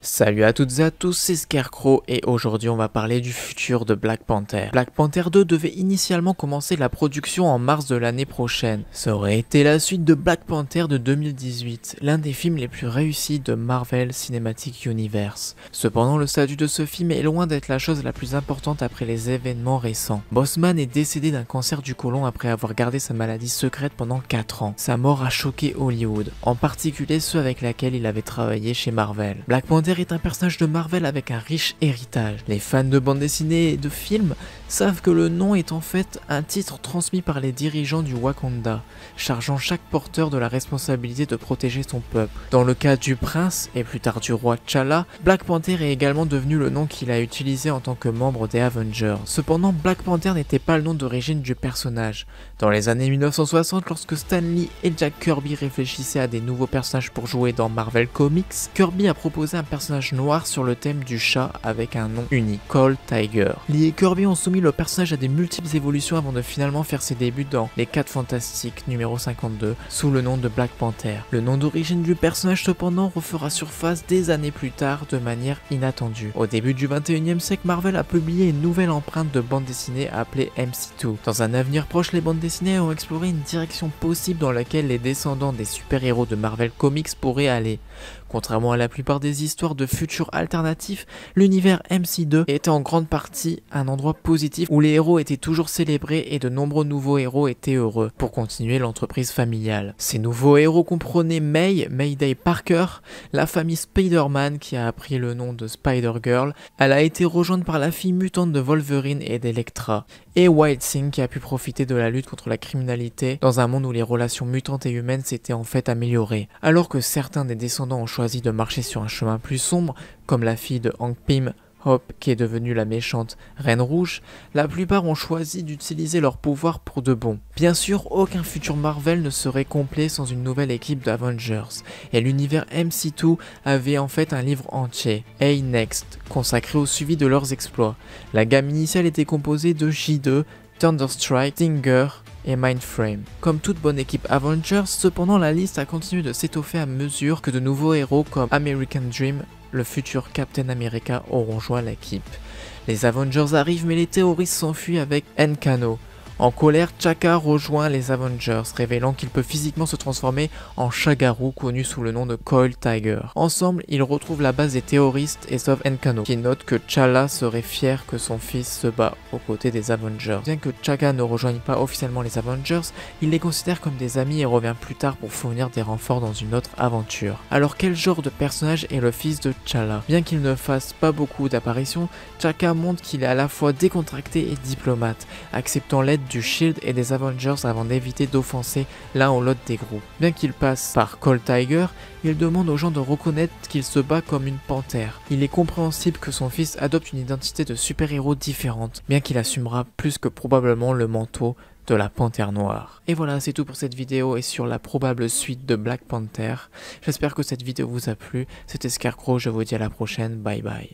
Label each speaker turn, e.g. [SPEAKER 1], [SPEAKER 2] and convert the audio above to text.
[SPEAKER 1] Salut à toutes et à tous, c'est Scarecrow et aujourd'hui on va parler du futur de Black Panther. Black Panther 2 devait initialement commencer la production en mars de l'année prochaine. Ça aurait été la suite de Black Panther de 2018, l'un des films les plus réussis de Marvel Cinematic Universe. Cependant, le statut de ce film est loin d'être la chose la plus importante après les événements récents. Bossman est décédé d'un cancer du côlon après avoir gardé sa maladie secrète pendant 4 ans. Sa mort a choqué Hollywood, en particulier ceux avec lesquels il avait travaillé chez Marvel. Black Panther est un personnage de Marvel avec un riche héritage. Les fans de bande dessinée et de films savent que le nom est en fait un titre transmis par les dirigeants du Wakanda, chargeant chaque porteur de la responsabilité de protéger son peuple. Dans le cas du prince, et plus tard du roi T'Challa, Black Panther est également devenu le nom qu'il a utilisé en tant que membre des Avengers. Cependant, Black Panther n'était pas le nom d'origine du personnage. Dans les années 1960, lorsque Stan Lee et Jack Kirby réfléchissaient à des nouveaux personnages pour jouer dans Marvel Comics, Kirby a proposé un personnage noir sur le thème du chat avec un nom unique, Cold Tiger. Lee et Kirby ont soumis le personnage à des multiples évolutions avant de finalement faire ses débuts dans Les 4 Fantastiques numéro 52 sous le nom de Black Panther. Le nom d'origine du personnage cependant refera surface des années plus tard de manière inattendue. Au début du 21e siècle, Marvel a publié une nouvelle empreinte de bande dessinée appelée MC2. Dans un avenir proche, les bandes dessinées ont exploré une direction possible dans laquelle les descendants des super-héros de Marvel Comics pourraient aller. Contrairement à la plupart des histoires de futurs alternatifs, l'univers MC2 était en grande partie un endroit positif où les héros étaient toujours célébrés et de nombreux nouveaux héros étaient heureux pour continuer l'entreprise familiale. Ces nouveaux héros comprenaient Mayday Parker, la famille Spider-Man qui a appris le nom de Spider-Girl. Elle a été rejointe par la fille mutante de Wolverine et d'Electra, et Wild Thing qui a pu profiter de la lutte contre la criminalité dans un monde où les relations mutantes et humaines s'étaient en fait améliorées. Alors que certains des descendants ont choisi de marcher sur un chemin plus sombre, comme la fille de Hank Pym, Hope, qui est devenue la méchante Reine Rouge, la plupart ont choisi d'utiliser leur pouvoir pour de bon. Bien sûr, aucun futur Marvel ne serait complet sans une nouvelle équipe d'Avengers, et l'univers MC2 avait en fait un livre entier, A-Next, consacré au suivi de leurs exploits. La gamme initiale était composée de J2, Thunderstrike, Stinger et Mindframe. Comme toute bonne équipe Avengers, cependant la liste a continué de s'étoffer à mesure que de nouveaux héros comme American Dream, le futur Captain America auront joint l'équipe. Les Avengers arrivent mais les terroristes s'enfuient avec N'Kano. En colère, T'Chaka rejoint les Avengers, révélant qu'il peut physiquement se transformer en Shagaru, connu sous le nom de Cold Tiger. Ensemble, ils retrouvent la base des terroristes et sauvent N'Kano, qui note que T'Challa serait fier que son fils se bat aux côtés des Avengers. Bien que T'Chaka ne rejoigne pas officiellement les Avengers, il les considère comme des amis et revient plus tard pour fournir des renforts dans une autre aventure. Alors quel genre de personnage est le fils de T'Challa? Bien qu'il ne fasse pas beaucoup d'apparitions, T'Chaka montre qu'il est à la fois décontracté et diplomate, acceptant l'aide du Shield et des Avengers avant d'éviter d'offenser l'un ou l'autre des groupes. Bien qu'il passe par Cold Tiger, il demande aux gens de reconnaître qu'il se bat comme une panthère. Il est compréhensible que son fils adopte une identité de super-héros différente, bien qu'il assumera plus que probablement le manteau de la panthère noire. Et voilà, c'est tout pour cette vidéo et sur la probable suite de Black Panther. J'espère que cette vidéo vous a plu. C'était Scarecrow, je vous dis à la prochaine, bye bye.